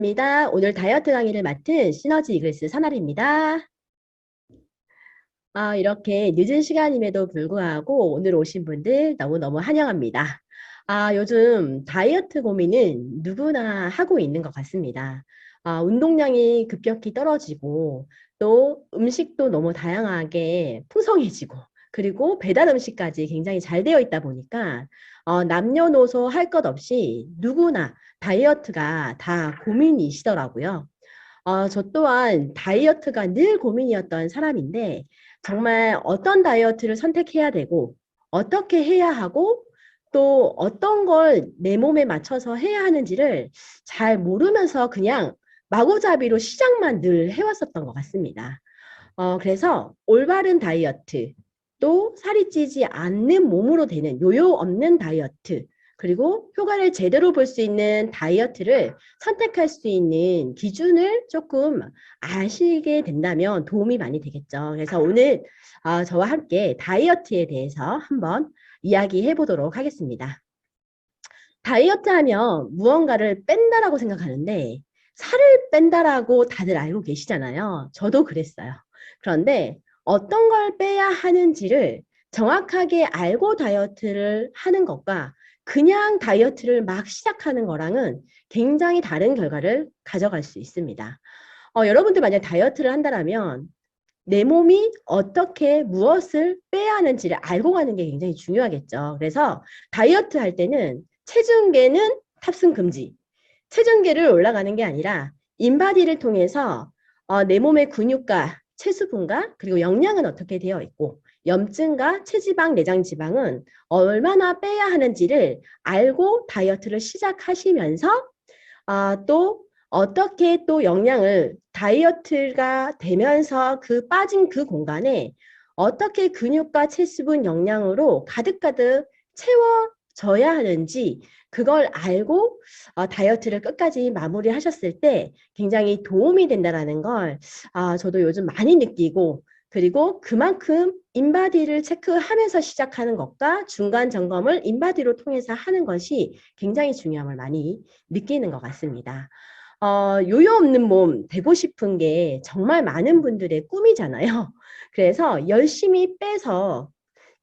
입니다. 오늘 다이어트 강의를 맡은 시너지 이글스 사나리입니다. 이렇게 늦은 시간임에도 불구하고 오늘 오신 분들 너무너무 환영합니다. 요즘 다이어트 고민은 누구나 하고 있는 것 같습니다. 운동량이 급격히 떨어지고 또 음식도 너무 다양하게 풍성해지고 그리고 배달 음식까지 굉장히 잘 되어 있다 보니까 남녀노소 할 것 없이 누구나 다이어트가 다 고민이시더라고요. 저 또한 다이어트가 늘 고민이었던 사람인데 정말 어떤 다이어트를 선택해야 되고 어떻게 해야 하고 또 어떤 걸 내 몸에 맞춰서 해야 하는지를 잘 모르면서 그냥 마구잡이로 시작만 늘 해왔었던 것 같습니다. 그래서 올바른 다이어트, 또 살이 찌지 않는 몸으로 되는 요요 없는 다이어트, 그리고 효과를 제대로 볼 수 있는 다이어트를 선택할 수 있는 기준을 조금 아시게 된다면 도움이 많이 되겠죠. 그래서 오늘 저와 함께 다이어트에 대해서 한번 이야기해 보도록 하겠습니다. 다이어트 하면 무언가를 뺀다라고 생각하는데 살을 뺀다라고 다들 알고 계시잖아요. 저도 그랬어요. 그런데 어떤 걸 빼야 하는지를 정확하게 알고 다이어트를 하는 것과 그냥 다이어트를 막 시작하는 거랑은 굉장히 다른 결과를 가져갈 수 있습니다. 여러분들 만약 다이어트를 한다면 내 몸이 어떻게 무엇을 빼야 하는지를 알고 가는 게 굉장히 중요하겠죠. 그래서 다이어트 할 때는 체중계는 탑승 금지. 체중계를 올라가는 게 아니라 인바디를 통해서 내 몸의 근육과 체수분과 그리고 영양은 어떻게 되어 있고 염증과 체지방, 내장 지방은 얼마나 빼야 하는지를 알고 다이어트를 시작하시면서 또 어떻게 또 영양을 다이어트가 되면서 그 빠진 그 공간에 어떻게 근육과 체수분 영양으로 가득가득 채워져야 하는지 그걸 알고 다이어트를 끝까지 마무리하셨을 때 굉장히 도움이 된다는 걸 저도 요즘 많이 느끼고 그리고 그만큼 인바디를 체크하면서 시작하는 것과 중간 점검을 인바디로 통해서 하는 것이 굉장히 중요함을 많이 느끼는 것 같습니다. 요요 없는 몸 되고 싶은 게 정말 많은 분들의 꿈이잖아요. 그래서 열심히 빼서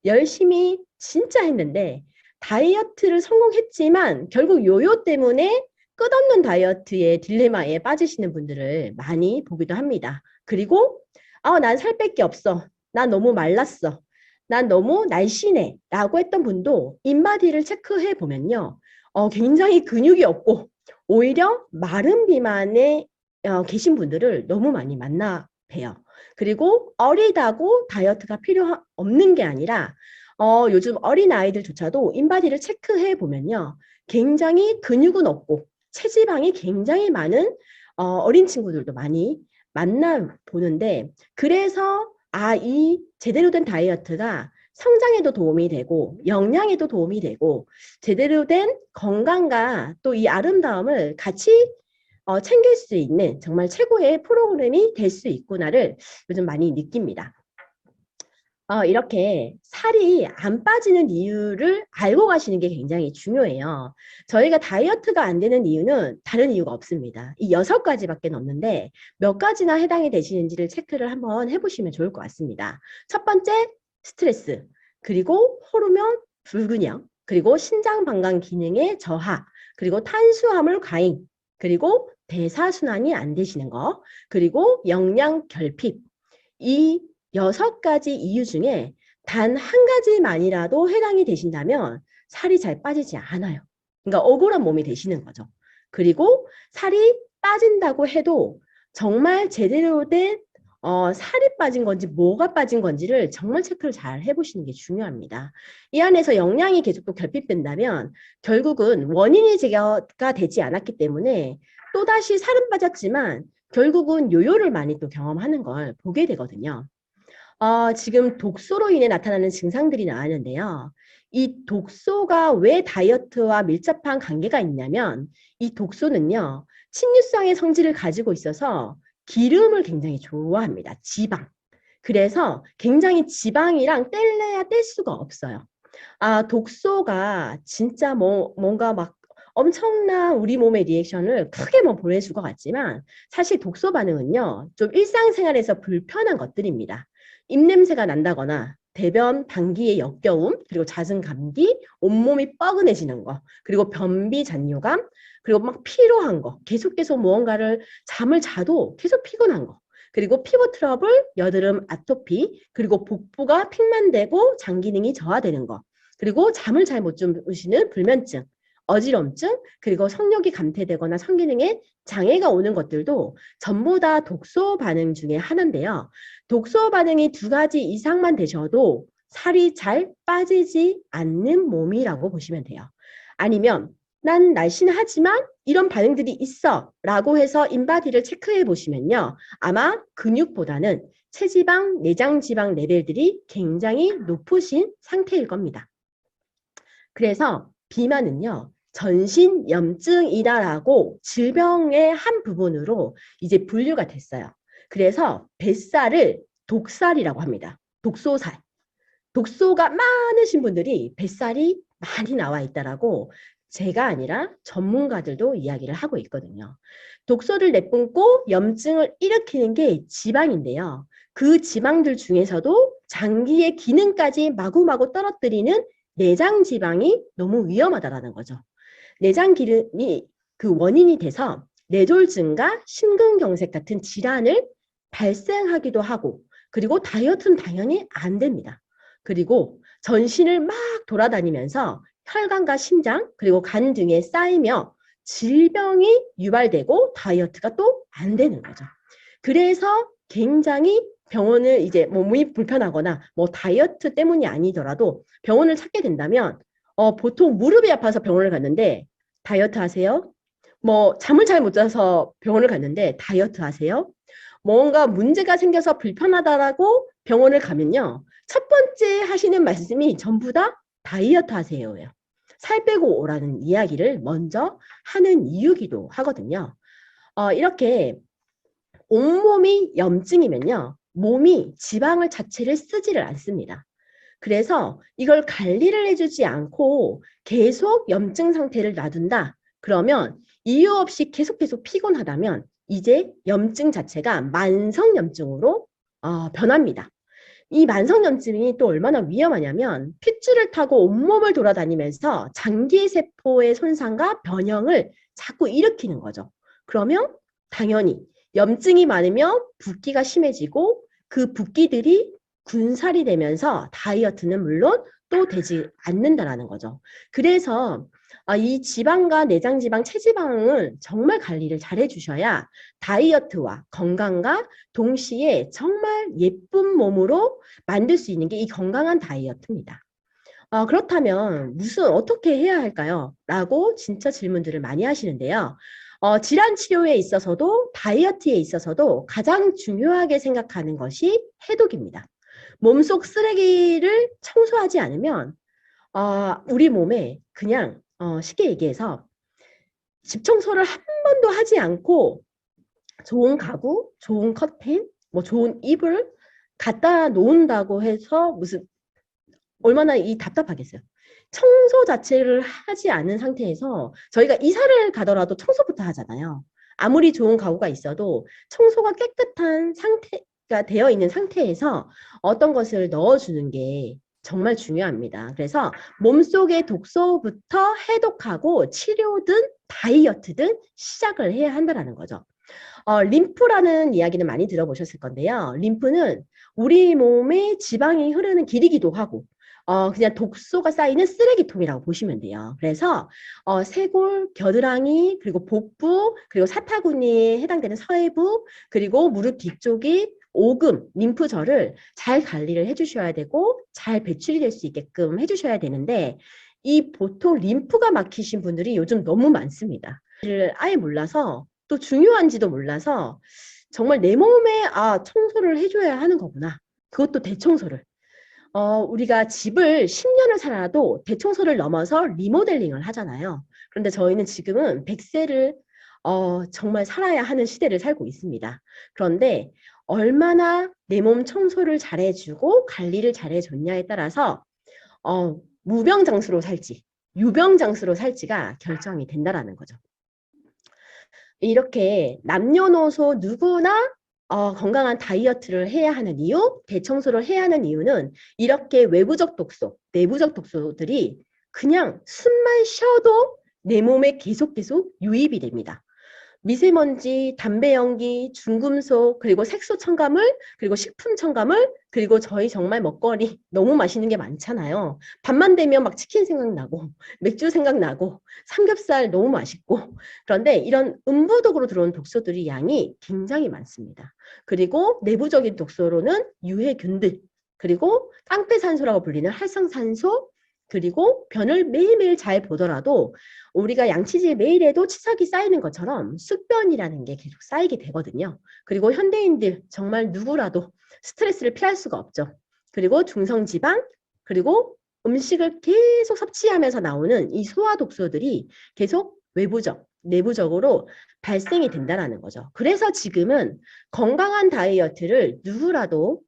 열심히 진짜 했는데 다이어트를 성공했지만 결국 요요 때문에 끝없는 다이어트의 딜레마에 빠지시는 분들을 많이 보기도 합니다. 그리고 난 살 뺄 게 없어. 난 너무 말랐어. 난 너무 날씬해. 라고 했던 분도 인바디를 체크해 보면요. 굉장히 근육이 없고 오히려 마른 비만에 계신 분들을 너무 많이 만나 봬요. 그리고 어리다고 다이어트가 필요 없는 게 아니라 요즘 어린 아이들조차도 인바디를 체크해 보면요. 굉장히 근육은 없고 체지방이 굉장히 많은 어린 친구들도 많이 만나 보는데 그래서 이 제대로 된 다이어트가 성장에도 도움이 되고 영양에도 도움이 되고 제대로 된 건강과 또 이 아름다움을 같이 챙길 수 있는 정말 최고의 프로그램이 될 수 있구나를 요즘 많이 느낍니다. 이렇게 살이 안 빠지는 이유를 알고 가시는 게 굉장히 중요해요. 저희가 다이어트가 안 되는 이유는 다른 이유가 없습니다. 이 6가지밖에 없는데 몇 가지나 해당이 되시는지를 체크를 한번 해보시면 좋을 것 같습니다. 첫 번째, 스트레스, 그리고 호르몬 불균형, 그리고 신장 방광 기능의 저하, 그리고 탄수화물 과잉, 그리고 대사순환이 안 되시는 거, 그리고 영양 결핍. 이 6가지 이유 중에 단 한 가지만이라도 해당이 되신다면 살이 잘 빠지지 않아요. 그러니까 억울한 몸이 되시는 거죠. 그리고 살이 빠진다고 해도 정말 제대로 된 살이 빠진 건지 뭐가 빠진 건지를 정말 체크를 잘 해보시는 게 중요합니다. 이 안에서 영양이 계속 또 결핍된다면 결국은 원인이 제거가 되지 않았기 때문에 또다시 살은 빠졌지만 결국은 요요를 많이 또 경험하는 걸 보게 되거든요. 지금 독소로 인해 나타나는 증상들이 나왔는데요. 이 독소가 왜 다이어트와 밀접한 관계가 있냐면 이 독소는요. 침류성의 성질을 가지고 있어서 기름을 굉장히 좋아합니다. 지방. 그래서 굉장히 지방이랑 뗄래야 뗄 수가 없어요. 독소가 진짜 뭔가 막 엄청난 우리 몸의 리액션을 크게 뭐 보내줄 것 같지만 사실 독소 반응은요, 좀 일상생활에서 불편한 것들입니다. 입냄새가 난다거나 대변 방기의 역겨움, 그리고 잦은 감기, 온몸이 뻐근해지는 거, 그리고 변비 잔뇨감, 그리고 막 피로한 거, 계속 무언가를 잠을 자도 계속 피곤한 거, 그리고 피부 트러블, 여드름, 아토피, 그리고 복부가 팽만되고 장 기능이 저하되는 거, 그리고 잠을 잘 못 주무시는 불면증, 어지럼증, 그리고 성욕이 감퇴되거나 성기능에 장애가 오는 것들도 전부 다 독소 반응 중에 하나인데요. 독소 반응이 2가지 이상만 되셔도 살이 잘 빠지지 않는 몸이라고 보시면 돼요. 아니면 난 날씬하지만 이런 반응들이 있어 라고 해서 인바디를 체크해 보시면요. 아마 근육보다는 체지방, 내장지방 레벨들이 굉장히 높으신 상태일 겁니다. 그래서 비만은요, 전신염증이다라고 질병의 한 부분으로 이제 분류가 됐어요. 그래서 뱃살을 독살이라고 합니다. 독소살. 독소가 많으신 분들이 뱃살이 많이 나와 있다라고 제가 아니라 전문가들도 이야기를 하고 있거든요. 독소를 내뿜고 염증을 일으키는 게 지방인데요. 그 지방들 중에서도 장기의 기능까지 마구마구 떨어뜨리는 내장 지방이 너무 위험하다라는 거죠. 내장 기름이 그 원인이 돼서 뇌졸중과 심근경색 같은 질환을 발생하기도 하고, 그리고 다이어트는 당연히 안 됩니다. 그리고 전신을 막 돌아다니면서 혈관과 심장, 그리고 간 등에 쌓이며 질병이 유발되고 다이어트가 또 안 되는 거죠. 그래서 굉장히 병원을 이제 몸이 불편하거나 뭐 다이어트 때문이 아니더라도 병원을 찾게 된다면 보통 무릎이 아파서 병원을 갔는데 다이어트 하세요? 뭐 잠을 잘 못 자서 병원을 갔는데 다이어트 하세요? 뭔가 문제가 생겨서 불편하다라고 병원을 가면요. 첫 번째 하시는 말씀이 전부 다 다이어트 하세요예요. 살 빼고 오라는 이야기를 먼저 하는 이유기도 하거든요. 이렇게 온몸이 염증이면요. 몸이 지방을 자체를 쓰지를 않습니다. 그래서 이걸 관리를 해주지 않고 계속 염증 상태를 놔둔다. 그러면 이유 없이 계속 피곤하다면 이제 염증 자체가 만성염증으로 변합니다. 이 만성염증이 또 얼마나 위험하냐면 핏줄을 타고 온몸을 돌아다니면서 장기세포의 손상과 변형을 자꾸 일으키는 거죠. 그러면 당연히 염증이 많으면 붓기가 심해지고 그 붓기들이 군살이 되면서 다이어트는 물론 또 되지 않는다라는 거죠. 그래서 이 지방과 내장지방, 체지방을 정말 관리를 잘 해주셔야 다이어트와 건강과 동시에 정말 예쁜 몸으로 만들 수 있는 게 이 건강한 다이어트입니다. 그렇다면 어떻게 해야 할까요? 라고 진짜 질문들을 많이 하시는데요. 질환 치료에 있어서도 다이어트에 있어서도 가장 중요하게 생각하는 것이 해독입니다. 몸속 쓰레기를 청소하지 않으면 우리 몸에 그냥 쉽게 얘기해서 집 청소를 한 번도 하지 않고 좋은 가구, 좋은 커튼, 뭐 좋은 이불 갖다 놓는다고 해서 무슨 얼마나 답답하겠어요. 청소 자체를 하지 않은 상태에서 저희가 이사를 가더라도 청소부터 하잖아요. 아무리 좋은 가구가 있어도 청소가 깨끗한 상태가 되어 있는 상태에서 어떤 것을 넣어주는 게 정말 중요합니다. 그래서 몸속의 독소부터 해독하고 치료든 다이어트든 시작을 해야 한다는 거죠. 림프라는 이야기는 많이 들어보셨을 건데요. 림프는 우리 몸에 지방이 흐르는 길이기도 하고 그냥 독소가 쌓이는 쓰레기통이라고 보시면 돼요. 그래서 쇄골, 겨드랑이, 그리고 복부, 그리고 사타구니에 해당되는 서해부, 그리고 무릎 뒤쪽이 오금, 림프절을 잘 관리를 해주셔야 되고 잘 배출이 될 수 있게끔 해주셔야 되는데 이 보통 림프가 막히신 분들이 요즘 너무 많습니다. 아예 몰라서 또 중요한지도 몰라서 정말 내 몸에 청소를 해줘야 하는 거구나. 그것도 대청소를. 우리가 집을 10년을 살아도 대청소를 넘어서 리모델링을 하잖아요. 그런데 저희는 지금은 100세를 정말 살아야 하는 시대를 살고 있습니다. 그런데 얼마나 내 몸 청소를 잘해주고 관리를 잘해줬냐에 따라서 무병장수로 살지, 유병장수로 살지가 결정이 된다라는 거죠. 이렇게 남녀노소 누구나 건강한 다이어트를 해야 하는 이유, 대청소를 해야 하는 이유는 이렇게 외부적 독소, 내부적 독소들이 그냥 숨만 쉬어도 내 몸에 계속 유입이 됩니다. 미세먼지, 담배 연기, 중금속, 그리고 색소 첨가물, 그리고 식품 첨가물, 그리고 저희 정말 먹거리 너무 맛있는 게 많잖아요. 밤만 되면 막 치킨 생각나고, 맥주 생각나고, 삼겹살 너무 맛있고. 그런데 이런 음부독으로 들어온 독소들이 양이 굉장히 많습니다. 그리고 내부적인 독소로는 유해균들, 그리고 깡패산소라고 불리는 활성산소, 그리고 변을 매일매일 잘 보더라도 우리가 양치질 매일 해도 치석이 쌓이는 것처럼宿변이라는 게 계속 쌓이게 되거든요. 그리고 현대인들 정말 누구라도 스트레스를 피할 수가 없죠. 그리고 중성지방, 그리고 음식을 계속 섭취하면서 나오는 이 소화독소들이 계속 외부적, 내부적으로 발생이 된다는 거죠. 그래서 지금은 건강한 다이어트를 누구라도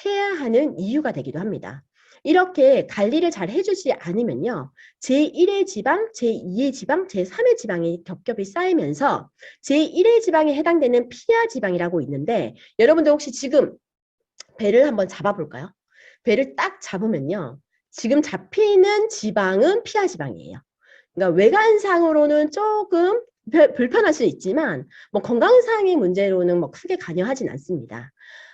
해야 하는 이유가 되기도 합니다. 이렇게 관리를 잘 해주지 않으면요. 제1의 지방, 제2의 지방, 제3의 지방이 겹겹이 쌓이면서 제1의 지방에 해당되는 피하 지방이라고 있는데 여러분들 혹시 지금 배를 한번 잡아볼까요? 배를 딱 잡으면요. 지금 잡히는 지방은 피하 지방이에요. 그러니까 외관상으로는 조금 불편할 수 있지만 뭐 건강상의 문제로는 뭐 크게 관여하진 않습니다.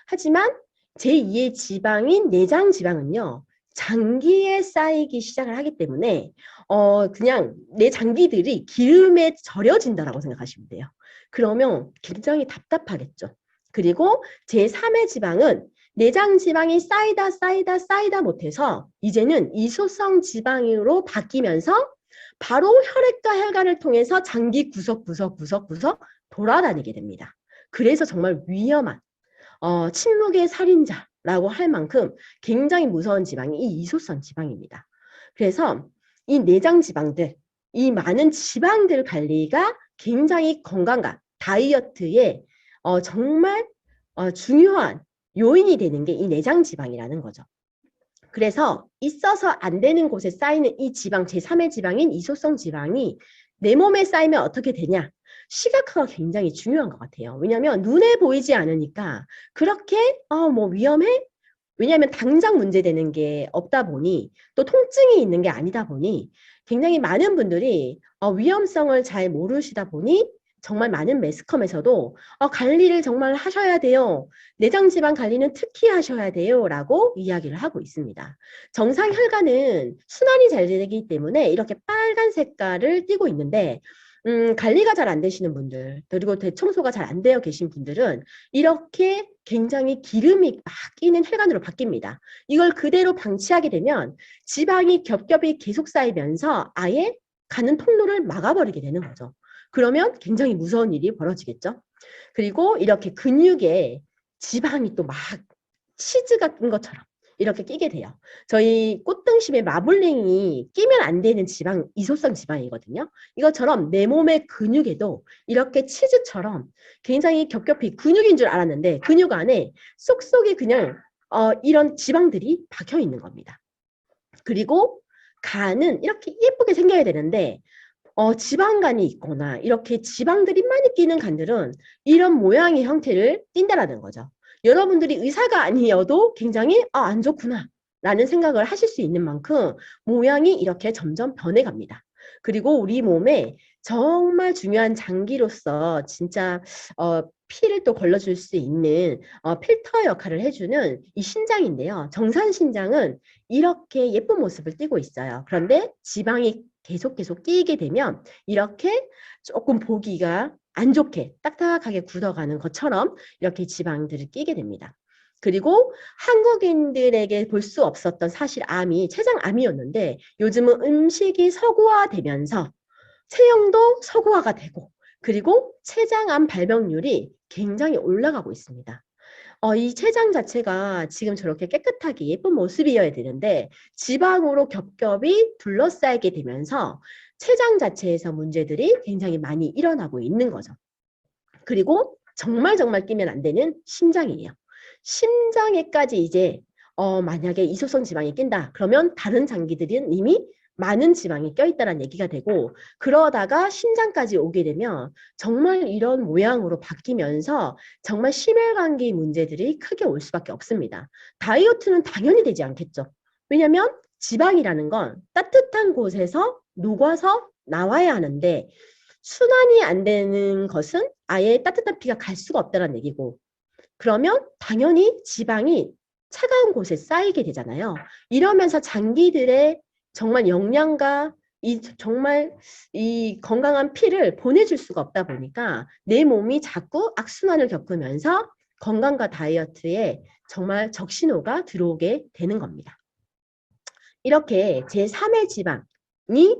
하지만 제2의 지방인 내장 지방은요. 장기에 쌓이기 시작을 하기 때문에 그냥 내 장기들이 기름에 절여진다라고 생각하시면 돼요. 그러면 굉장히 답답하겠죠. 그리고 제3의 지방은 내장 지방이 쌓이다 못해서 이제는 이소성 지방으로 바뀌면서 바로 혈액과 혈관을 통해서 장기 구석구석 돌아다니게 됩니다. 그래서 정말 위험한 침묵의 살인자라고 할 만큼 굉장히 무서운 지방이 이 이소성 지방입니다. 그래서 이 내장 지방들, 이 많은 지방들 관리가 굉장히 건강과 다이어트에 정말 중요한 요인이 되는 게 이 내장 지방이라는 거죠. 그래서 있어서 안 되는 곳에 쌓이는 이 지방, 제3의 지방인 이소성 지방이 내 몸에 쌓이면 어떻게 되냐? 시각화가 굉장히 중요한 것 같아요. 왜냐하면 눈에 보이지 않으니까 그렇게 뭐 위험해? 왜냐하면 당장 문제되는 게 없다 보니 또 통증이 있는 게 아니다 보니 굉장히 많은 분들이 위험성을 잘 모르시다 보니 정말 많은 매스컴에서도 관리를 정말 하셔야 돼요. 내장지방 관리는 특히 하셔야 돼요. 라고 이야기를 하고 있습니다. 정상 혈관은 순환이 잘 되기 때문에 이렇게 빨간 색깔을 띠고 있는데 관리가 잘 안 되시는 분들 그리고 대청소가 잘 안 되어 계신 분들은 이렇게 굉장히 기름이 막 끼는 혈관으로 바뀝니다. 이걸 그대로 방치하게 되면 지방이 겹겹이 계속 쌓이면서 아예 가는 통로를 막아버리게 되는 거죠. 그러면 굉장히 무서운 일이 벌어지겠죠. 그리고 이렇게 근육에 지방이 또 막 치즈 같은 것처럼 이렇게 끼게 돼요. 저희 꽃등심에 마블링이 끼면 안 되는 지방, 이소성 지방이거든요. 이것처럼 내 몸의 근육에도 이렇게 치즈처럼 굉장히 겹겹이 근육인 줄 알았는데 근육 안에 쏙쏙이 그냥 이런 지방들이 박혀 있는 겁니다. 그리고 간은 이렇게 예쁘게 생겨야 되는데 지방간이 있거나 이렇게 지방들이 많이 끼는 간들은 이런 모양의 형태를 띈다라는 거죠. 여러분들이 의사가 아니어도 굉장히 안 좋구나 라는 생각을 하실 수 있는 만큼 모양이 이렇게 점점 변해갑니다. 그리고 우리 몸에 정말 중요한 장기로서 진짜 피를 또 걸러줄 수 있는 필터 역할을 해주는 이 신장인데요. 정상 신장은 이렇게 예쁜 모습을 띠고 있어요. 그런데 지방이 계속 끼게 되면 이렇게 조금 보기가 안 좋게 딱딱하게 굳어가는 것처럼 이렇게 지방들을 끼게 됩니다. 그리고 한국인들에게 볼 수 없었던 사실 암이 췌장암이었는데 요즘은 음식이 서구화되면서 체형도 서구화가 되고 그리고 췌장암 발병률이 굉장히 올라가고 있습니다. 이 췌장 자체가 지금 저렇게 깨끗하게 예쁜 모습이어야 되는데 지방으로 겹겹이 둘러싸이게 되면서 췌장 자체에서 문제들이 굉장히 많이 일어나고 있는 거죠. 그리고 정말 끼면 안 되는 심장이에요. 심장에까지 이제 만약에 이소성 지방이 낀다. 그러면 다른 장기들은 이미 많은 지방이 껴있다는 얘기가 되고 그러다가 심장까지 오게 되면 정말 이런 모양으로 바뀌면서 정말 심혈관계 문제들이 크게 올 수밖에 없습니다. 다이어트는 당연히 되지 않겠죠. 왜냐하면 지방이라는 건 따뜻한 곳에서 녹아서 나와야 하는데 순환이 안 되는 것은 아예 따뜻한 피가 갈 수가 없다는 얘기고 그러면 당연히 지방이 차가운 곳에 쌓이게 되잖아요. 이러면서 장기들의 정말 영양과 정말 이 건강한 피를 보내줄 수가 없다 보니까 내 몸이 자꾸 악순환을 겪으면서 건강과 다이어트에 정말 적신호가 들어오게 되는 겁니다. 이렇게 제3의 지방이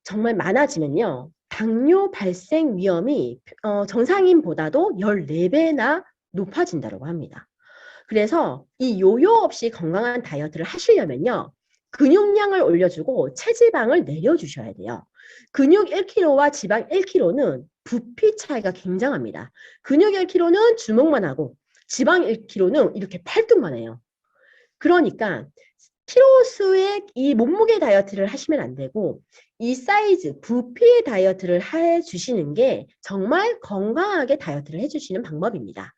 정말 많아지면요. 당뇨 발생 위험이 정상인보다도 14배나 높아진다고 합니다. 그래서 이 요요 없이 건강한 다이어트를 하시려면요. 근육량을 올려주고 체지방을 내려주셔야 돼요. 근육 1kg와 지방 1kg는 부피 차이가 굉장합니다. 근육 1kg는 주먹만 하고 지방 1kg는 이렇게 팔뚝만 해요. 그러니까 키로수의 이 몸무게 다이어트를 하시면 안 되고 이 사이즈, 부피의 다이어트를 해주시는 게 정말 건강하게 다이어트를 해주시는 방법입니다.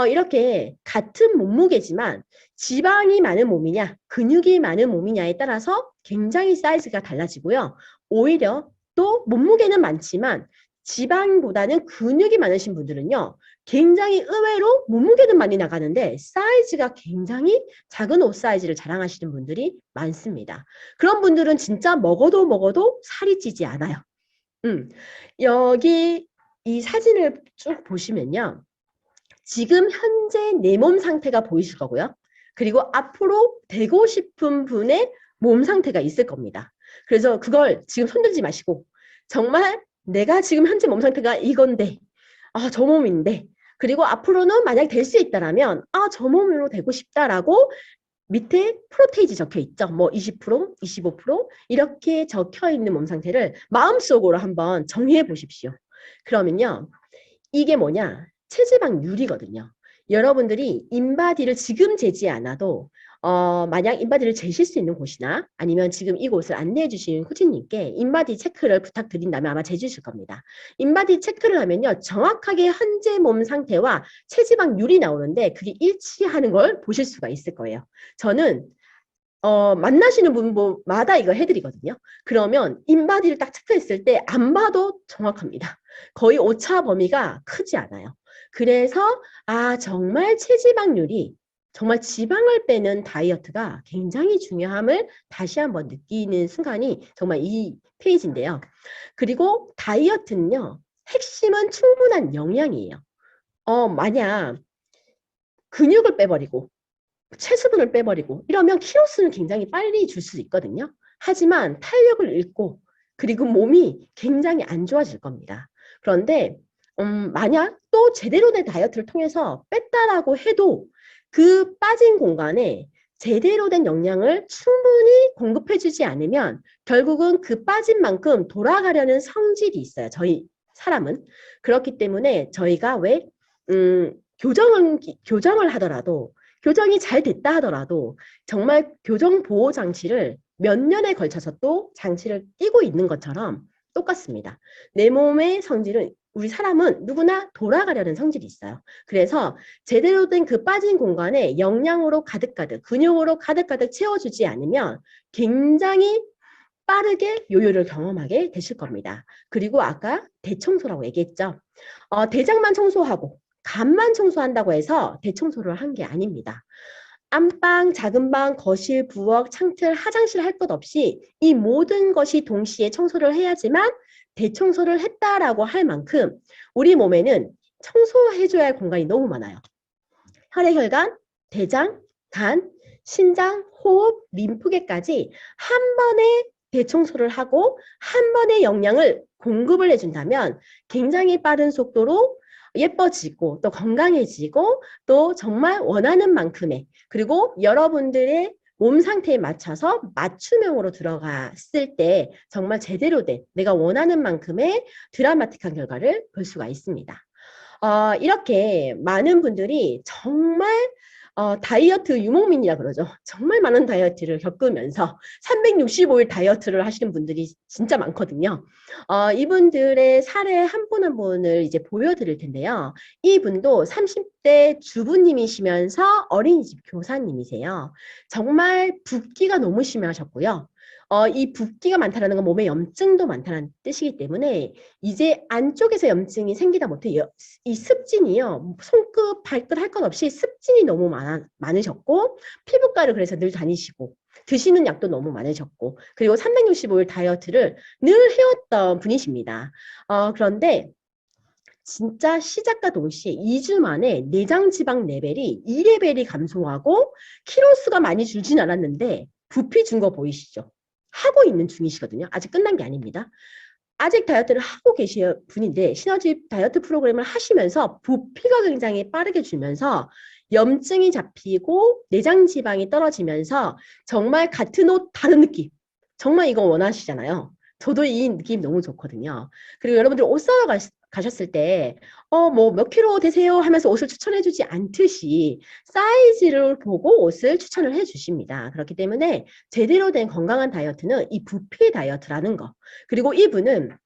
이렇게 같은 몸무게지만 지방이 많은 몸이냐, 근육이 많은 몸이냐에 따라서 굉장히 사이즈가 달라지고요. 오히려 또 몸무게는 많지만 지방보다는 근육이 많으신 분들은요. 굉장히 의외로 몸무게는 많이 나가는데 사이즈가 굉장히 작은 옷 사이즈를 자랑하시는 분들이 많습니다. 그런 분들은 진짜 먹어도 살이 찌지 않아요. 여기 이 사진을 쭉 보시면요. 지금 현재 내 몸 상태가 보이실 거고요. 그리고 앞으로 되고 싶은 분의 몸 상태가 있을 겁니다. 그래서 그걸 지금 손들지 마시고 정말 내가 지금 현재 몸 상태가 이건데 저 몸인데 그리고 앞으로는 만약 될 수 있다라면 저 몸으로 되고 싶다라고 밑에 프로테이지 적혀 있죠. 뭐 20%, 25% 이렇게 적혀 있는 몸 상태를 마음속으로 한번 정리해 보십시오. 그러면요. 이게 뭐냐? 체지방률이거든요. 여러분들이 인바디를 지금 재지 않아도 만약 인바디를 재실 수 있는 곳이나 아니면 지금 이곳을 안내해 주신 코치님께 인바디 체크를 부탁드린다면 아마 재주실 겁니다. 인바디 체크를 하면요. 정확하게 현재 몸 상태와 체지방률이 나오는데 그게 일치하는 걸 보실 수가 있을 거예요. 저는 만나시는 분마다 이거 해드리거든요. 그러면 인바디를 딱 체크했을 때 안 봐도 정확합니다. 거의 오차 범위가 크지 않아요. 그래서 정말 체지방률이 정말 지방을 빼는 다이어트가 굉장히 중요함을 다시 한번 느끼는 순간이 정말 이 페이지인데요. 그리고 다이어트는요. 핵심은 충분한 영양이에요. 만약 근육을 빼버리고 체수분을 빼버리고 이러면 키로수는 굉장히 빨리 줄 수 있거든요. 하지만 탄력을 잃고 그리고 몸이 굉장히 안 좋아질 겁니다. 그런데 만약 또 제대로 된 다이어트를 통해서 뺐다라고 해도 그 빠진 공간에 제대로 된 영양을 충분히 공급해주지 않으면 결국은 그 빠진 만큼 돌아가려는 성질이 있어요. 저희 사람은. 그렇기 때문에 저희가 왜 교정을 하더라도 교정이 잘 됐다 하더라도 정말 교정 보호 장치를 몇 년에 걸쳐서 또 장치를 끼고 있는 것처럼 똑같습니다. 내 몸의 성질은 우리 사람은 누구나 돌아가려는 성질이 있어요. 그래서 제대로 된 그 빠진 공간에 영양으로 가득가득, 근육으로 가득가득 채워주지 않으면 굉장히 빠르게 요요를 경험하게 되실 겁니다. 그리고 아까 대청소라고 얘기했죠. 대장만 청소하고 간만 청소한다고 해서 대청소를 한 게 아닙니다. 안방, 작은 방, 거실, 부엌, 창틀, 화장실 할 것 없이 이 모든 것이 동시에 청소를 해야지만 대청소를 했다라고 할 만큼 우리 몸에는 청소해줘야 할 공간이 너무 많아요. 혈액혈관, 대장, 간, 신장, 호흡, 림프계까지 한 번에 대청소를 하고 한 번에 영양을 공급을 해준다면 굉장히 빠른 속도로 예뻐지고 또 건강해지고 또 정말 원하는 만큼의 그리고 여러분들의 몸 상태에 맞춰서 맞춤형으로 들어갔을 때 정말 제대로 된 내가 원하는 만큼의 드라마틱한 결과를 볼 수가 있습니다. 이렇게 많은 분들이 정말 다이어트 유목민이라 그러죠. 정말 많은 다이어트를 겪으면서 365일 다이어트를 하시는 분들이 진짜 많거든요. 이분들의 사례 한 분 한 분을 이제 보여드릴 텐데요. 이분도 30대 주부님이시면서 어린이집 교사님이세요. 정말 붓기가 너무 심하셨고요. 이 붓기가 많다는 건 몸에 염증도 많다는 뜻이기 때문에 이제 안쪽에서 염증이 생기다 못해 이 습진이요. 손끝, 발끝 할 것 없이 습진이 너무 많으셨고 피부과를 그래서 늘 다니시고 드시는 약도 너무 많으셨고 그리고 365일 다이어트를 늘 해왔던 분이십니다. 그런데 진짜 시작과 동시에 2주 만에 내장 지방 레벨이 2레벨이 감소하고 키로수가 많이 줄진 않았는데 부피 준 거 보이시죠? 하고 있는 중이시거든요. 아직 끝난 게 아닙니다. 아직 다이어트를 하고 계신 분인데 시너지 다이어트 프로그램을 하시면서 부피가 굉장히 빠르게 줄면서 염증이 잡히고 내장 지방이 떨어지면서 정말 같은 옷 다른 느낌. 정말 이거 원하시잖아요. 저도 이 느낌 너무 좋거든요. 그리고 여러분들 옷 사러 가셨을 때, 뭐 몇 킬로 되세요? 하면서 옷을 추천해주지 않듯이 사이즈를 보고 옷을 추천을 해주십니다. 그렇기 때문에 제대로 된 건강한 다이어트는 이 부피 다이어트라는 거. 그리고 이분은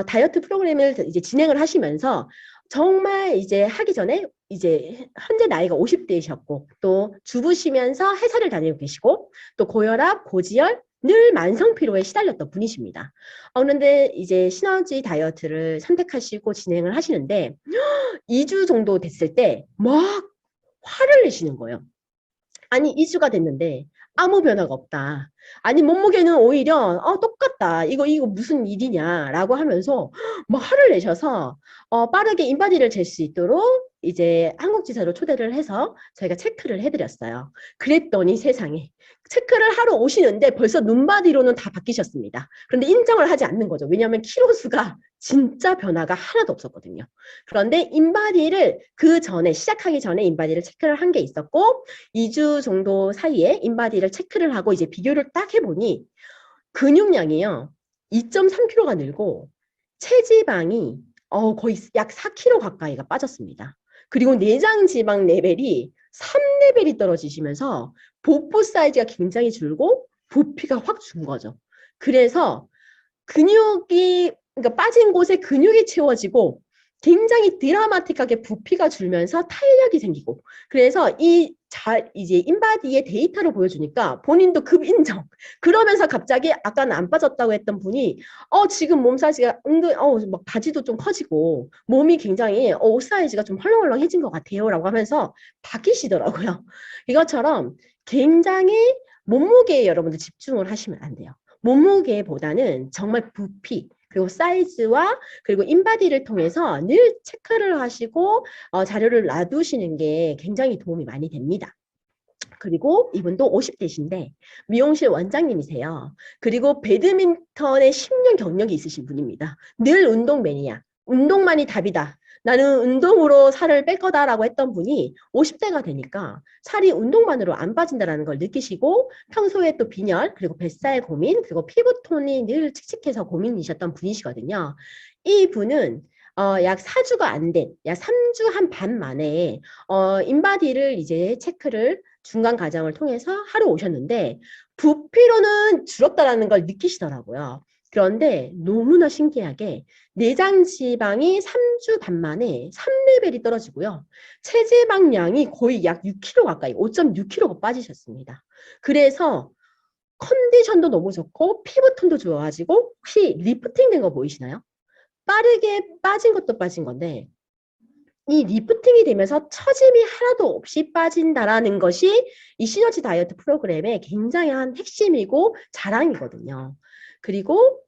다이어트 프로그램을 이제 진행을 하시면서 정말 이제 하기 전에 이제 현재 나이가 50대이셨고 또 주부시면서 회사를 다니고 계시고 또 고혈압, 고지혈, 늘 만성 피로에 시달렸던 분이십니다. 그런데 이제 시너지 다이어트를 선택하시고 진행을 하시는데 2주 정도 됐을 때 막 화를 내시는 거예요. 아니 2주가 됐는데 아무 변화가 없다. 아니 몸무게는 오히려 똑같다. 이거 무슨 일이냐라고 하면서 막 화를 내셔서 빠르게 인바디를 잴 수 있도록 이제 한국지사로 초대를 해서 저희가 체크를 해드렸어요. 그랬더니 세상에 체크를 하러 오시는데 벌써 눈바디로는 다 바뀌셨습니다. 그런데 인정을 하지 않는 거죠. 왜냐하면 키로수가 진짜 변화가 하나도 없었거든요. 그런데 인바디를 그 전에 시작하기 전에 인바디를 체크를 한 게 있었고 2주 정도 사이에 인바디를 체크를 하고 이제 비교를 딱 해보니 근육량이요 2.3kg가 늘고 체지방이 거의 약 4kg 가까이가 빠졌습니다. 그리고 내장 지방 레벨이 3레벨이 떨어지시면서 복부 사이즈가 굉장히 줄고 부피가 확 준 거죠. 그래서 근육이 그러니까 빠진 곳에 근육이 채워지고 굉장히 드라마틱하게 부피가 줄면서 탄력이 생기고 그래서 이제 인바디의 데이터를 보여주니까 본인도 급 인정. 그러면서 갑자기 아까는 안 빠졌다고 했던 분이 지금 몸 사이즈가 은근 막 바지도 좀 커지고 몸이 굉장히 옷 사이즈가 좀 헐렁헐렁해진 것 같아요라고 하면서 바뀌시더라고요. 이것처럼 굉장히 몸무게에 여러분들 집중을 하시면 안 돼요. 몸무게보다는 정말 부피 그리고 사이즈와 그리고 인바디를 통해서 늘 체크를 하시고 자료를 놔두시는 게 굉장히 도움이 많이 됩니다. 그리고 이분도 50대신데 미용실 원장님이세요. 그리고 배드민턴에 10년 경력이 있으신 분입니다. 늘 운동 매니아. 운동만이 답이다. 나는 운동으로 살을 뺄 거다라고 했던 분이 50대가 되니까 살이 운동만으로 안 빠진다는 걸 느끼시고 평소에 또 빈혈 그리고 뱃살 고민 그리고 피부톤이 늘 칙칙해서 고민이셨던 분이시거든요. 이 분은 약 4주가 안 된, 약 3주 한 반 만에 인바디를 이제 체크를 중간 과정을 통해서 하러 오셨는데 부피로는 줄었다라는 걸 느끼시더라고요. 그런데 너무나 신기하게 내장 지방이 3주 반 만에 3레벨이 떨어지고요. 체지방량이 거의 약 6kg 가까이 5.6kg가 빠지셨습니다. 그래서 컨디션도 너무 좋고 피부톤도 좋아지고 혹시 리프팅 된 거 보이시나요? 빠르게 빠진 것도 빠진 건데 이 리프팅이 되면서 처짐이 하나도 없이 빠진다라는 것이 이 시너지 다이어트 프로그램의 굉장한 핵심이고 자랑이거든요. 그리고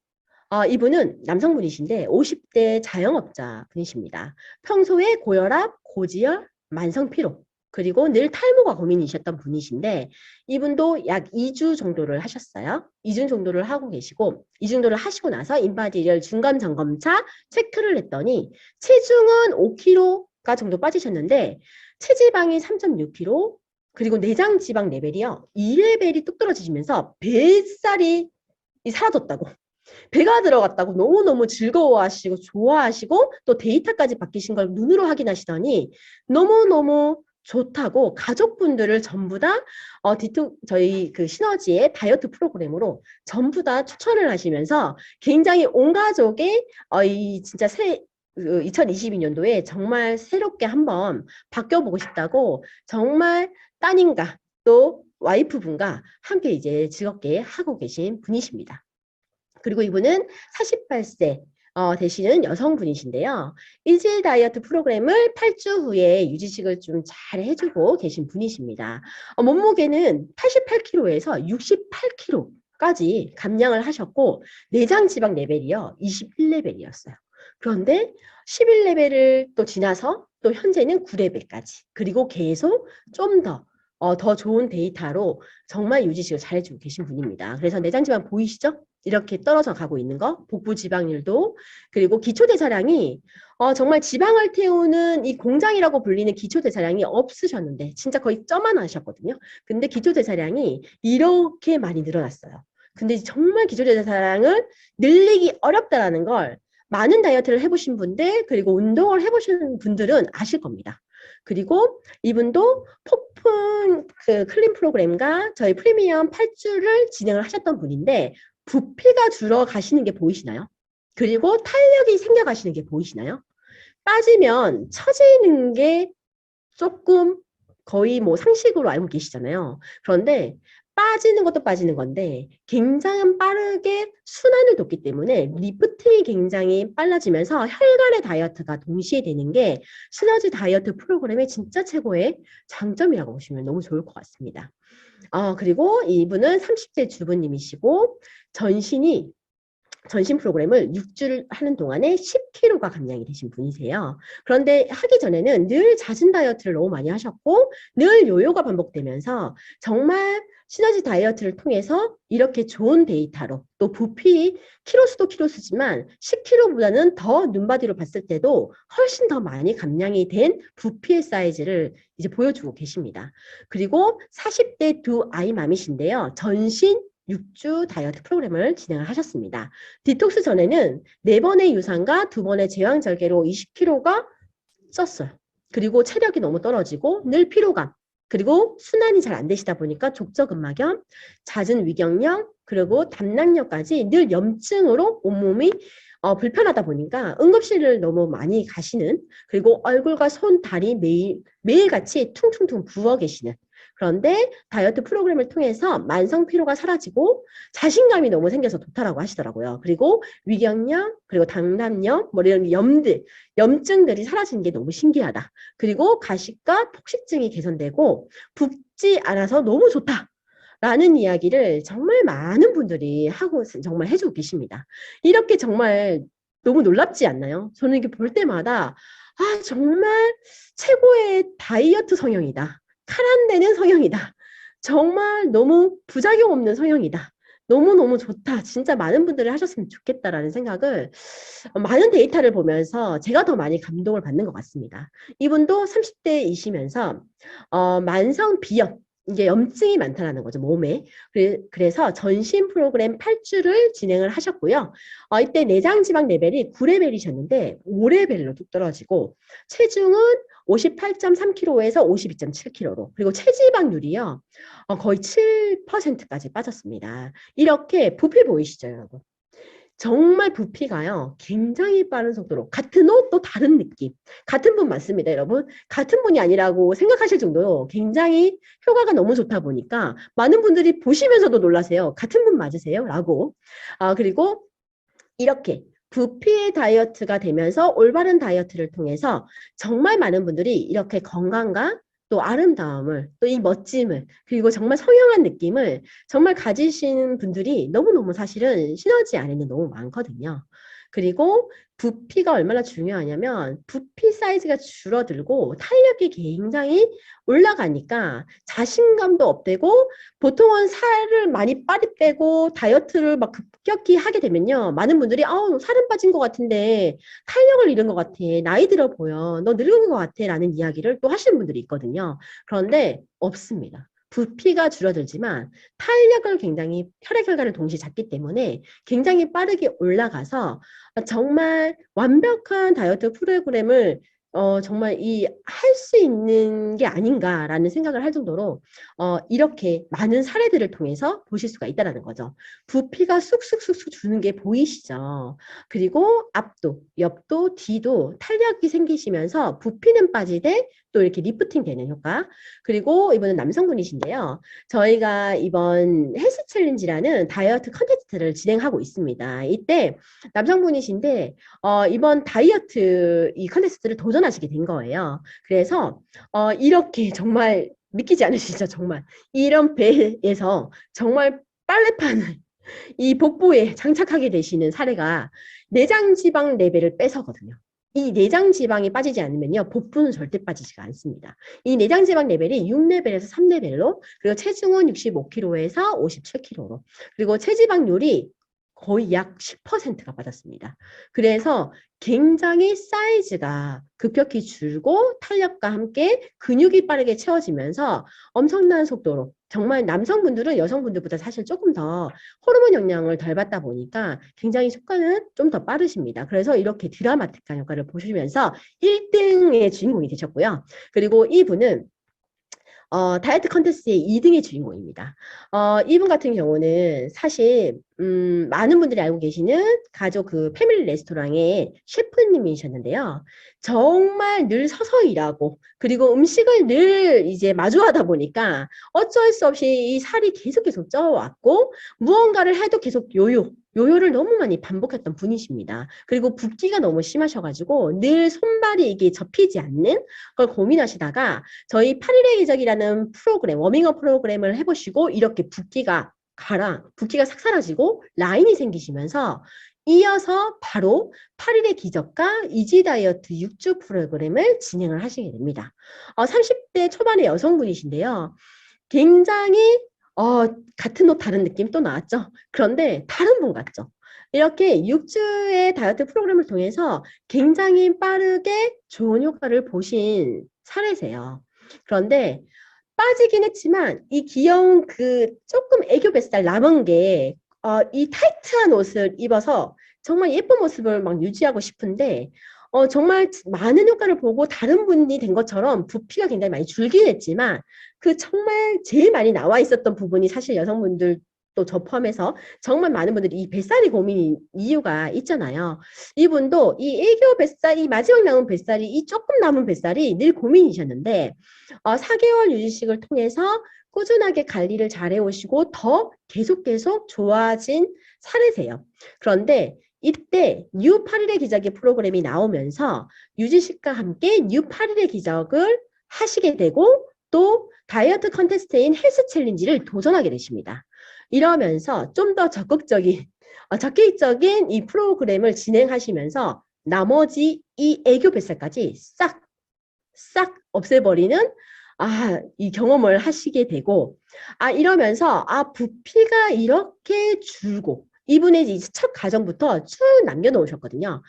이분은 남성분이신데 50대 자영업자 분이십니다. 평소에 고혈압, 고지혈, 만성피로 그리고 늘 탈모가 고민이셨던 분이신데 이분도 약 2주 정도를 하셨어요. 2주 정도를 하고 계시고 2주 정도를 하시고 나서 인바디를 중간 점검차 체크를 했더니 체중은 5kg 정도 빠지셨는데 체지방이 3.6kg 그리고 내장 지방 레벨이요. 2레벨이 뚝 떨어지시면서 뱃살이 사라졌다고. 배가 들어갔다고 너무너무 즐거워하시고 좋아하시고 또 데이터까지 바뀌신 걸 눈으로 확인하시더니 너무너무 좋다고 가족분들을 전부 다 저희 그 시너지의 다이어트 프로그램으로 전부 다 추천을 하시면서 굉장히 온 가족의 이 진짜 2022년도에 정말 새롭게 한번 바뀌어보고 싶다고 정말 따님과 또 와이프분과 함께 이제 즐겁게 하고 계신 분이십니다. 그리고 이분은 48세 되시는 여성분이신데요. 일주일 다이어트 프로그램을 8주 후에 유지식을 좀 잘 해주고 계신 분이십니다. 몸무게는 88kg에서 68kg까지 감량을 하셨고 내장 지방 레벨이요 21레벨이었어요. 그런데 11레벨을 또 지나서 또 현재는 9레벨까지 그리고 계속 좀 더 좋은 데이터로 정말 유지식을 잘해주고 계신 분입니다. 그래서 내장 지방 보이시죠? 이렇게 떨어져 가고 있는 거, 복부 지방률도, 그리고 기초대사량이 정말 지방을 태우는 이 공장이라고 불리는 기초대사량이 없으셨는데 진짜 거의 쩌만 하셨거든요. 근데 기초대사량이 이렇게 많이 늘어났어요. 근데 정말 기초대사량을 늘리기 어렵다라는 걸 많은 다이어트를 해보신 분들 그리고 운동을 해보신 분들은 아실 겁니다. 그리고 이분도 폭풍 그 클린 프로그램과 저희 프리미엄 8주를 진행을 하셨던 분인데 부피가 줄어가시는 게 보이시나요? 그리고 탄력이 생겨가시는 게 보이시나요? 빠지면 처지는 게 조금 거의 뭐 상식으로 알고 계시잖아요. 그런데 빠지는 것도 빠지는 건데 굉장히 빠르게 순환을 돕기 때문에 리프팅이 굉장히 빨라지면서 혈관의 다이어트가 동시에 되는 게 시너지 다이어트 프로그램의 진짜 최고의 장점이라고 보시면 너무 좋을 것 같습니다. 그리고 이분은 30대 주부님이시고 전신 프로그램을 6주를 하는 동안에 10kg가 감량이 되신 분이세요. 그런데 하기 전에는 늘 잦은 다이어트를 너무 많이 하셨고 늘 요요가 반복되면서 정말 시너지 다이어트를 통해서 이렇게 좋은 데이터로 또 부피 키로수도 키로수지만 10kg보다는 더 눈바디로 봤을 때도 훨씬 더 많이 감량이 된 부피의 사이즈를 이제 보여주고 계십니다. 그리고 40대 두 아이맘이신데요. 전신 6주 다이어트 프로그램을 진행을 하셨습니다. 디톡스 전에는 4번의 유산과 2번의 제왕절개로 20kg가 쪘어요. 그리고 체력이 너무 떨어지고 늘 피로감, 그리고 순환이 잘 안 되시다 보니까 족저근막염, 잦은 위경련, 그리고 담낭염까지 늘 염증으로 온몸이 불편하다 보니까 응급실을 너무 많이 가시는, 그리고 얼굴과 손, 다리 매일같이 퉁퉁퉁 부어 계시는, 그런데 다이어트 프로그램을 통해서 만성 피로가 사라지고 자신감이 너무 생겨서 좋다라고 하시더라고요. 그리고 위경련, 그리고 당담염, 뭐 이런 염증들이 사라지는 게 너무 신기하다. 그리고 가식과 폭식증이 개선되고 붓지 않아서 너무 좋다. 라는 이야기를 정말 많은 분들이 하고 정말 해주고 계십니다. 이렇게 정말 너무 놀랍지 않나요? 저는 이게 볼 때마다 정말 최고의 다이어트 성형이다. 칼 안 되는 성형이다. 정말 너무 부작용 없는 성형이다. 너무너무 좋다. 진짜 많은 분들이 하셨으면 좋겠다라는 생각을 많은 데이터를 보면서 제가 더 많이 감동을 받는 것 같습니다. 이분도 30대이시면서 만성 비염, 이게 염증이 많다라는 거죠, 몸에. 그래서 전신 프로그램 8주를 진행을 하셨고요. 이때 내장 지방 레벨이 9레벨이셨는데 5레벨로 뚝 떨어지고 체중은 58.3kg에서 52.7kg로, 그리고 체지방률이요 거의 7%까지 빠졌습니다. 이렇게 부피 보이시죠, 여러분? 정말 부피가요 굉장히 빠른 속도로 같은 옷 또 다른 느낌, 같은 분 맞습니다, 여러분. 같은 분이 아니라고 생각하실 정도로 굉장히 효과가 너무 좋다 보니까 많은 분들이 보시면서도 놀라세요. 같은 분 맞으세요? 라고. 그리고 이렇게 부피의 다이어트가 되면서 올바른 다이어트를 통해서 정말 많은 분들이 이렇게 건강과 또 아름다움을, 또 이 멋짐을, 그리고 정말 성형한 느낌을 정말 가지신 분들이 너무너무 사실은 시너지 안에는 너무 많거든요. 그리고 부피가 얼마나 중요하냐면 부피 사이즈가 줄어들고 탄력이 굉장히 올라가니까 자신감도 업되고, 보통은 살을 많이 빨리 빼고 다이어트를 막 급격히 하게 되면요, 많은 분들이 살은 빠진 것 같은데 탄력을 잃은 것 같아, 나이 들어 보여, 너 늙은 것 같아 라는 이야기를 또 하시는 분들이 있거든요. 그런데 없습니다. 부피가 줄어들지만 탄력을 굉장히, 혈액 혈관을 동시에 잡기 때문에 굉장히 빠르게 올라가서 정말 완벽한 다이어트 프로그램을 정말 할 수 있는 게 아닌가라는 생각을 할 정도로 이렇게 많은 사례들을 통해서 보실 수가 있다는 거죠. 부피가 쑥쑥쑥쑥 주는 게 보이시죠? 그리고 앞도, 옆도, 뒤도 탄력이 생기시면서 부피는 빠지되 또 이렇게 리프팅 되는 효과. 그리고 이번엔 남성분이신데요. 저희가 이번 헬스 챌린지라는 다이어트 컨테스트를 진행하고 있습니다. 이때 남성분이신데 이번 다이어트 이 컨테스트를 도전하시게 된 거예요. 그래서 이렇게 정말 믿기지 않으시죠? 정말 이런 배에서 정말 빨래판을 이 복부에 장착하게 되시는 사례가 내장 지방 레벨을 빼서거든요. 이 내장 지방이 빠지지 않으면요, 복부는 절대 빠지지가 않습니다. 이 내장 지방 레벨이 6레벨에서 3레벨로, 그리고 체중은 65kg에서 57kg로, 그리고 체지방률이 거의 약 10%가 빠졌습니다. 그래서 굉장히 사이즈가 급격히 줄고 탄력과 함께 근육이 빠르게 채워지면서 엄청난 속도로, 정말 남성분들은 여성분들보다 사실 조금 더 호르몬 영향을 덜 받다 보니까 굉장히 효과는 좀 더 빠르십니다. 그래서 이렇게 드라마틱한 효과를 보시면서 1등의 주인공이 되셨고요. 그리고 이분은 다이어트 컨테스트의 2등의 주인공입니다. 이분 같은 경우는 사실 많은 분들이 알고 계시는 가족 그 패밀리 레스토랑의 셰프님이셨는데요. 정말 늘 서서 일하고 그리고 음식을 늘 이제 마주하다 보니까 어쩔 수 없이 이 살이 계속 쪄왔고 무언가를 해도 계속 요요를 너무 많이 반복했던 분이십니다. 그리고 붓기가 너무 심하셔가지고 늘 손발이 이게 접히지 않는 걸 고민하시다가 저희 8일의 기적이라는 프로그램, 워밍업 프로그램을 해보시고 이렇게 붓기가 싹 사라지고 라인이 생기시면서 이어서 바로 8일의 기적과 이지 다이어트 6주 프로그램을 진행을 하시게 됩니다. 30대 초반의 여성분이신데요. 굉장히 같은 옷 다른 느낌 또 나왔죠. 그런데 다른 분 같죠. 이렇게 6주의 다이어트 프로그램을 통해서 굉장히 빠르게 좋은 효과를 보신 사례세요. 그런데 빠지긴 했지만 이 귀여운 그 조금 애교 뱃살 남은 게 이 타이트한 옷을 입어서 정말 예쁜 모습을 막 유지하고 싶은데 정말 많은 효과를 보고 다른 분이 된 것처럼 부피가 굉장히 많이 줄긴 했지만 그 정말 제일 많이 나와 있었던 부분이 사실 여성분들 또 저 포함해서 정말 많은 분들이 이 뱃살이 고민인 이유가 있잖아요. 이분도 이 애교 뱃살, 이 마지막 남은 뱃살이 이 조금 남은 뱃살이 늘 고민이셨는데 4개월 유지식을 통해서 꾸준하게 관리를 잘 해오시고 더 계속 좋아진 사례세요. 그런데 이때 뉴 8일의 기적의 프로그램이 나오면서 유지식과 함께 뉴 8일의 기적을 하시게 되고 또 다이어트 컨테스트인 헬스 챌린지를 도전하게 되십니다. 이러면서 좀 더 적극적인 이 프로그램을 진행하시면서 나머지 이 애교 뱃살까지 싹 없애버리는 이 경험을 하시게 되고 이러면서 부피가 이렇게 줄고 이분의 첫 과정부터 쭉 남겨놓으셨거든요.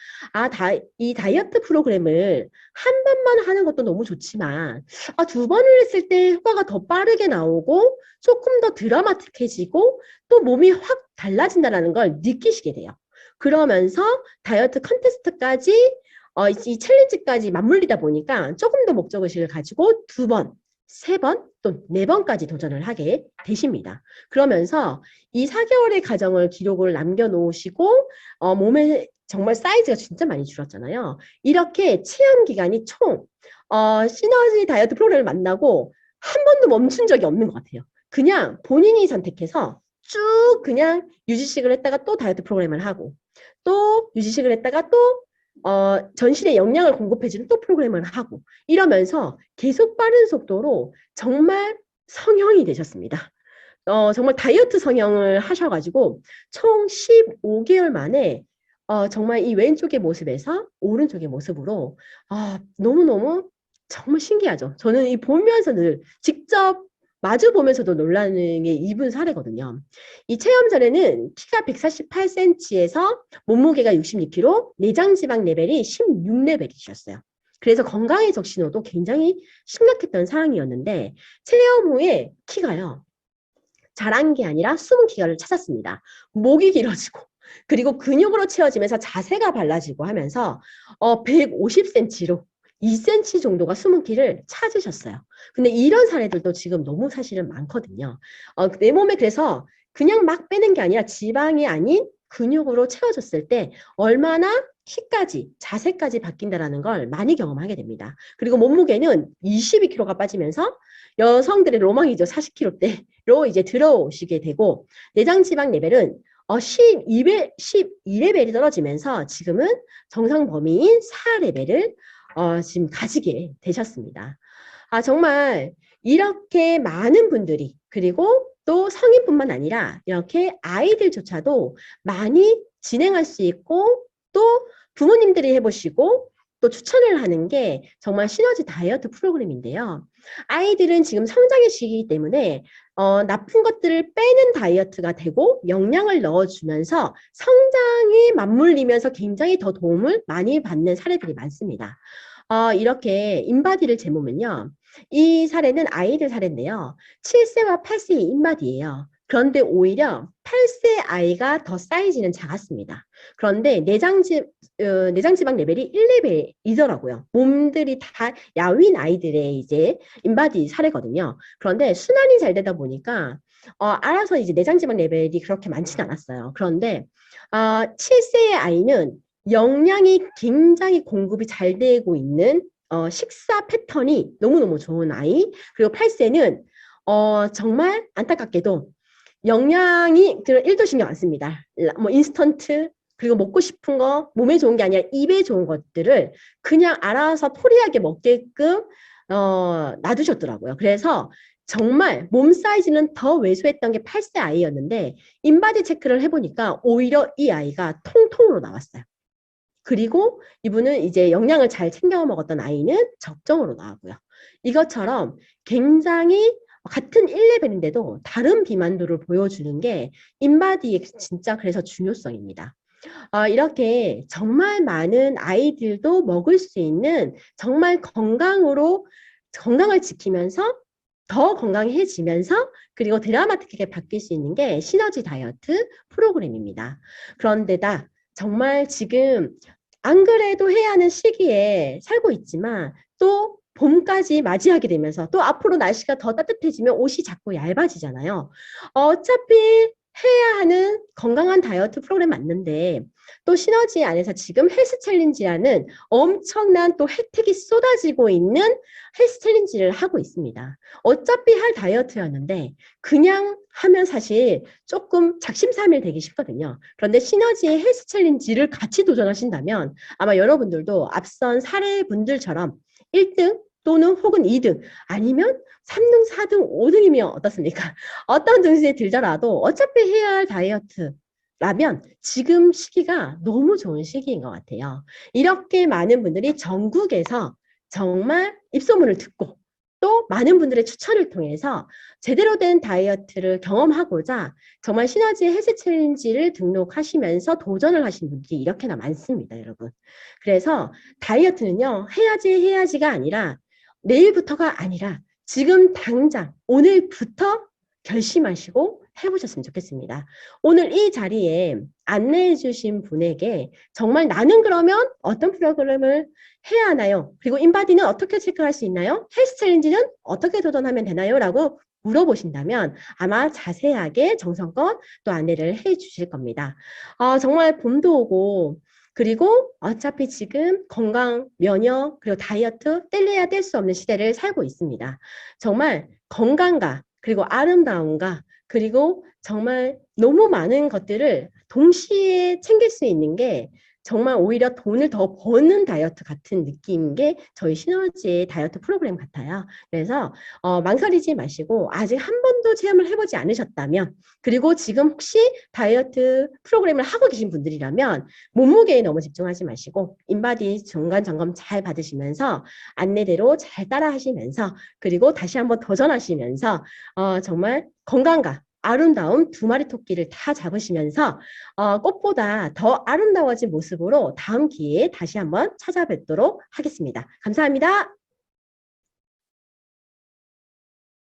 이 다이어트 프로그램을 한 번만 하는 것도 너무 좋지만 두 번을 했을 때 효과가 더 빠르게 나오고 조금 더 드라마틱해지고 또 몸이 확 달라진다는 걸 느끼시게 돼요. 그러면서 다이어트 컨테스트까지 이 챌린지까지 맞물리다 보니까 조금 더 목적의식을 가지고 2번, 3번, 또 4번까지 도전을 하게 되십니다. 그러면서 이 4개월의 과정을 기록을 남겨놓으시고 몸에 정말 사이즈가 진짜 많이 줄었잖아요. 이렇게 체험 기간이 총 시너지 다이어트 프로그램을 만나고 한 번도 멈춘 적이 없는 것 같아요. 그냥 본인이 선택해서 쭉 그냥 유지식을 했다가 또 다이어트 프로그램을 하고 또 유지식을 했다가 또 전신에 영양을 공급해주는 또 프로그램을 하고 이러면서 계속 빠른 속도로 정말 성형이 되셨습니다. 정말 다이어트 성형을 하셔가지고 총 15개월 만에 정말 이 왼쪽의 모습에서 오른쪽의 모습으로 너무너무 정말 신기하죠. 저는 이 보면서 늘 직접 마주 보면서도 놀라는 게 이분 사례거든요. 이 체험 전에는 키가 148cm에서 몸무게가 66kg, 내장 지방 레벨이 16레벨이셨어요. 그래서 건강의 신호도 굉장히 심각했던 상황이었는데 체험 후에 키가요. 자란 게 아니라 숨은 기간을 찾았습니다. 목이 길어지고 그리고 근육으로 채워지면서 자세가 발라지고 하면서 150cm로 2cm 정도가 숨은 키를 찾으셨어요. 근데 이런 사례들도 지금 너무 사실은 많거든요. 내 몸에 그래서 그냥 막 빼는 게 아니라 지방이 아닌 근육으로 채워졌을 때 얼마나 키까지, 자세까지 바뀐다라는 걸 많이 경험하게 됩니다. 그리고 몸무게는 22kg가 빠지면서 여성들의 로망이죠. 40kg대로 이제 들어오시게 되고 내장 지방 레벨은 12레벨이 떨어지면서 지금은 정상 범위인 4레벨을 지금 가지게 되셨습니다. 정말 이렇게 많은 분들이 그리고 또 성인뿐만 아니라 이렇게 아이들조차도 많이 진행할 수 있고 또 부모님들이 해보시고 또 추천을 하는 게 정말 시너지 다이어트 프로그램인데요. 아이들은 지금 성장의 시기이기 때문에 나쁜 것들을 빼는 다이어트가 되고 영양을 넣어주면서 성장이 맞물리면서 굉장히 더 도움을 많이 받는 사례들이 많습니다. 이렇게 인바디를 재보면요. 이 사례는 아이들 사례인데요. 7세와 8세의 인바디예요. 그런데 오히려 8세 아이가 더 사이즈는 작았습니다. 그런데 내장지방 레벨이 1레벨이더라고요. 몸들이 다 야윈 아이들의 이제 인바디 사례거든요. 그런데 순환이 잘 되다 보니까 알아서 이제 내장지방 레벨이 그렇게 많지는 않았어요. 그런데 7세의 아이는 영양이 굉장히 공급이 잘 되고 있는 식사 패턴이 너무너무 좋은 아이. 그리고 8세는 정말 안타깝게도 영양이 1도 신경 안 씁니다. 뭐 인스턴트 그리고 먹고 싶은 거 몸에 좋은 게 아니라 입에 좋은 것들을 그냥 알아서 토리하게 먹게끔 놔두셨더라고요. 그래서 정말 몸 사이즈는 더 왜소했던 게 8세 아이였는데 인바디 체크를 해보니까 오히려 이 아이가 통통으로 나왔어요. 그리고 이분은 이제 영양을 잘 챙겨 먹었던 아이는 적정으로 나왔고요. 이것처럼 굉장히 같은 1레벨인데도 다른 비만도를 보여주는 게 인바디의 진짜 그래서 중요성입니다. 이렇게 정말 많은 아이들도 먹을 수 있는 정말 건강을 지키면서 더 건강해지면서 그리고 드라마틱하게 바뀔 수 있는 게 시너지 다이어트 프로그램입니다. 그런데다 정말 지금 안 그래도 해야 하는 시기에 살고 있지만 또 봄까지 맞이하게 되면서 또 앞으로 날씨가 더 따뜻해지면 옷이 자꾸 얇아지잖아요. 어차피 해야 하는 건강한 다이어트 프로그램 맞는데 또 시너지 안에서 지금 헬스 챌린지라는 엄청난 또 혜택이 쏟아지고 있는 헬스 챌린지를 하고 있습니다. 어차피 할 다이어트였는데 그냥 하면 사실 조금 작심삼일 되기 쉽거든요. 그런데 시너지의 헬스 챌린지를 같이 도전하신다면 아마 여러분들도 앞선 사례분들처럼 1등 또는 혹은 2등 아니면 3등, 4등, 5등이면 어떻습니까? 어떤 등수에 들더라도 어차피 해야 할 다이어트라면 지금 시기가 너무 좋은 시기인 것 같아요. 이렇게 많은 분들이 전국에서 정말 입소문을 듣고 또 많은 분들의 추천을 통해서 제대로 된 다이어트를 경험하고자 정말 시너지 헬스 챌린지를 등록하시면서 도전을 하신 분들이 이렇게나 많습니다, 여러분. 그래서 다이어트는요, 해야지가 아니라 내일부터가 아니라 지금 당장 오늘부터 결심하시고 해보셨으면 좋겠습니다. 오늘 이 자리에 안내해 주신 분에게 정말 나는 그러면 어떤 프로그램을 해야 하나요? 그리고 인바디는 어떻게 체크할 수 있나요? 헬스 챌린지는 어떻게 도전하면 되나요? 라고 물어보신다면 아마 자세하게 정성껏 또 안내를 해 주실 겁니다. 정말 봄도 오고 그리고 어차피 지금 건강, 면역, 그리고 다이어트 뗄래야 뗄 수 없는 시대를 살고 있습니다. 정말 건강과 그리고 아름다움과 그리고 정말 너무 많은 것들을 동시에 챙길 수 있는 게 정말 오히려 돈을 더 버는 다이어트 같은 느낌인 게 저희 시너지의 다이어트 프로그램 같아요. 그래서 망설이지 마시고 아직 한 번도 체험을 해보지 않으셨다면 그리고 지금 혹시 다이어트 프로그램을 하고 계신 분들이라면 몸무게에 너무 집중하지 마시고 인바디 중간 점검 잘 받으시면서 안내대로 잘 따라 하시면서 그리고 다시 한번 도전하시면서 정말 건강과 아름다운 두 마리 토끼를 다 잡으시면서 꽃보다 더 아름다워진 모습으로 다음 기회에 다시 한번 찾아뵙도록 하겠습니다. 감사합니다.